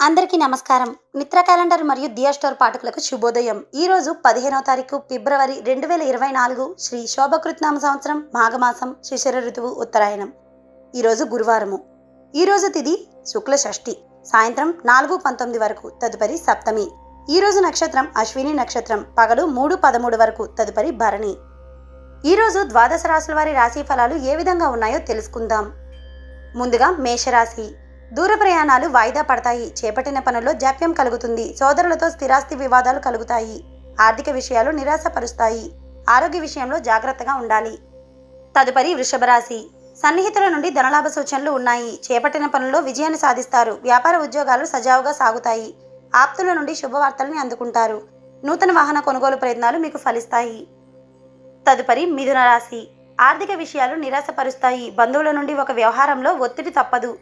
అందరికీ నమస్కారం. మిత్ర క్యాలెండర్ మరియు దియా స్టోర్ పాఠకులకు శుభోదయం. ఈ రోజు 15వ తారీఖు ఫిబ్రవరి 2024 శ్రీ శోభకృత్నామ సంవత్సరం మాఘమాసం శిశిర ఋతువు ఉత్తరాయణం. ఈరోజు గురువారము. ఈరోజు తిథి శుక్ల షష్ఠి సాయంత్రం 4:19 వరకు, తదుపరి సప్తమి. ఈరోజు నక్షత్రం అశ్విని నక్షత్రం, పగలు 3:13 వరకు, తదుపరి భరణి. ఈరోజు ద్వాదశ రాశుల వారి రాశి ఫలాలు ఏ విధంగా ఉన్నాయో తెలుసుకుందాం. ముందుగా మేషరాశి. దూర ప్రయాణాలు వాయిదా పడతాయి. చేపట్టిన పనుల్లో జాప్యం కలుగుతుంది. సోదరులతో స్థిరాస్తి వివాదాలు కలుగుతాయి. ఆర్థిక విషయాలు నిరాశపరుస్తాయి. ఆరోగ్య విషయంలో జాగ్రత్తగా ఉండాలి. తదుపరి వృషభ రాశి. సన్నిహితుల నుండి ధనలాభ సూచనలు ఉన్నాయి. చేపట్టిన పనుల్లో విజయాన్ని సాధిస్తారు. వ్యాపార ఉద్యోగాలు సజావుగా సాగుతాయి. ఆప్తుల నుండి శుభవార్తల్ని అందుకుంటారు. నూతన వాహన కొనుగోలు ప్రయత్నాలు మీకు ఫలిస్తాయి. తదుపరి మిథున రాశి. ఆర్థిక విషయాలు నిరాశపరుస్తాయి. బంధువుల నుండి ఒక వ్యవహారంలో ఒత్తిడి తప్పదు.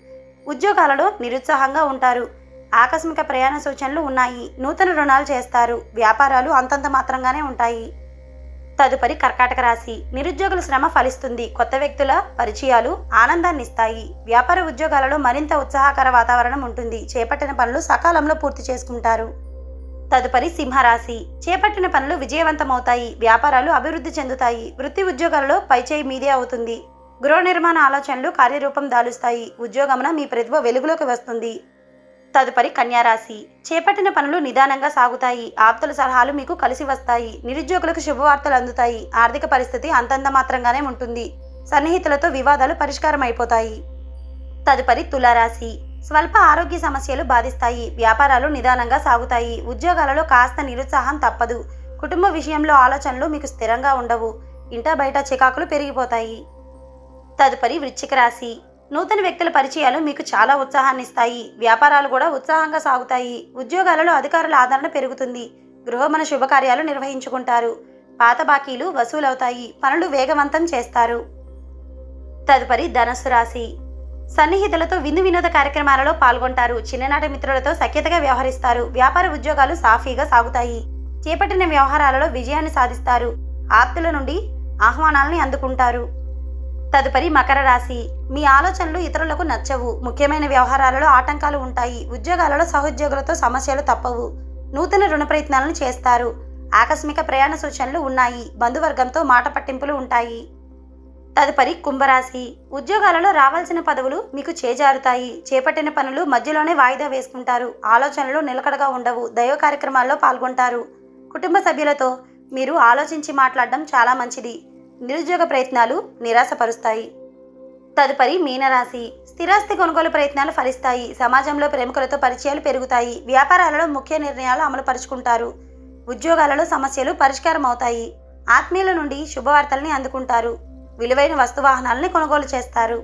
ఉద్యోగాలలో నిరుత్సాహంగా ఉంటారు. ఆకస్మిక ప్రయాణ సూచనలు ఉన్నాయి. నూతన రుణాలు చేస్తారు. వ్యాపారాలు అంతంత మాత్రంగానే ఉంటాయి. తదుపరి కర్కాటక రాశి. నిరుద్యోగుల శ్రమ ఫలిస్తుంది. కొత్త వ్యక్తుల పరిచయాలు ఆనందాన్ని ఇస్తాయి. వ్యాపార ఉద్యోగాలలో మరింత ఉత్సాహకర వాతావరణం ఉంటుంది. చేపట్టిన పనులు సకాలంలో పూర్తి చేసుకుంటారు. తదుపరి సింహరాశి. చేపట్టిన పనులు విజయవంతమవుతాయి. వ్యాపారాలు అభివృద్ధి చెందుతాయి. వృత్తి ఉద్యోగాలలో పైచేయి మీదే అవుతుంది. గృహ నిర్మాణ ఆలోచనలు కార్యరూపం దాలుస్తాయి. ఉద్యోగమున మీ ప్రతిభ వెలుగులోకి వస్తుంది. తదుపరి కన్యారాశి. చేపట్టిన పనులు నిదానంగా సాగుతాయి. ఆప్తుల సలహాలు మీకు కలిసి వస్తాయి. నిరుద్యోగులకు శుభవార్తలు అందుతాయి. ఆర్థిక పరిస్థితి అంతంత మాత్రంగానే ఉంటుంది. సన్నిహితులతో వివాదాలు పరిష్కారం అయిపోతాయి. తదుపరి తులారాశి. స్వల్ప ఆరోగ్య సమస్యలు బాధిస్తాయి. వ్యాపారాలు నిదానంగా సాగుతాయి. ఉద్యోగాలలో కాస్త నిరుత్సాహం తప్పదు. కుటుంబ విషయంలో ఆలోచనలు మీకు స్థిరంగా ఉండవు. ఇంటా బయట చికాకులు పెరిగిపోతాయి. తదుపరి వృశ్చిక రాశి. నూతన వ్యక్తుల పరిచయాలు మీకు చాలా ఉత్సాహాన్ని ఇస్తాయి. వ్యాపారాలు కూడా ఉత్సాహంగా సాగుతాయి. ఉద్యోగాలలో అధికారుల ఆదరణ పెరుగుతుంది. గృహమున శుభకార్యాలు నిర్వహించుకుంటారు. పాత బాకీలు వసూలవుతాయి. పనులు వేగవంతం చేస్తారు. తదుపరి ధనుస్సు రాశి. సన్నిహితులతో విందు వినోద కార్యక్రమాలలో పాల్గొంటారు. చిన్ననాటి మిత్రులతో సఖ్యతగా వ్యవహరిస్తారు. వ్యాపార ఉద్యోగాలు సాఫీగా సాగుతాయి. చేపట్టిన వ్యవహారాలలో విజయాన్ని సాధిస్తారు. ఆప్తుల నుండి ఆహ్వానాల్ని అందుకుంటారు. తదుపరి మకర రాశి. మీ ఆలోచనలు ఇతరులకు నచ్చవు. ముఖ్యమైన వ్యవహారాలలో ఆటంకాలు ఉంటాయి. ఉద్యోగాలలో సహోద్యోగులతో సమస్యలు తప్పవు. నూతన రుణ ప్రయత్నాలను చేస్తారు. ఆకస్మిక ప్రయాణ సూచనలు ఉన్నాయి. బంధువర్గంతో మాట పట్టింపులు ఉంటాయి. తదుపరి కుంభరాశి. ఉద్యోగాలలో రావాల్సిన పదవులు మీకు చేజారుతాయి. చేపట్టిన పనులు మధ్యలోనే వాయిదా వేసుకుంటారు. ఆలోచనలు నిలకడగా ఉండవు. దైవ కార్యక్రమాల్లో పాల్గొంటారు. కుటుంబ సభ్యులతో మీరు ఆలోచించి మాట్లాడడం చాలా మంచిది. నిరుద్యోగ ప్రయత్నాలు నిరాశపరుస్తాయి. తదుపరి మీనరాశి. స్థిరాస్తి కొనుగోలు ప్రయత్నాలు ఫలిస్తాయి. సమాజంలో ప్రముఖులతో పరిచయాలు పెరుగుతాయి. వ్యాపారాలలో ముఖ్య నిర్ణయాలు అమలు పరుచుకుంటారు. ఉద్యోగాలలో సమస్యలు పరిష్కారం అవుతాయి. ఆత్మీయుల నుండి శుభవార్తల్ని అందుకుంటారు. విలువైన వస్తువాహనాలని కొనుగోలు చేస్తారు.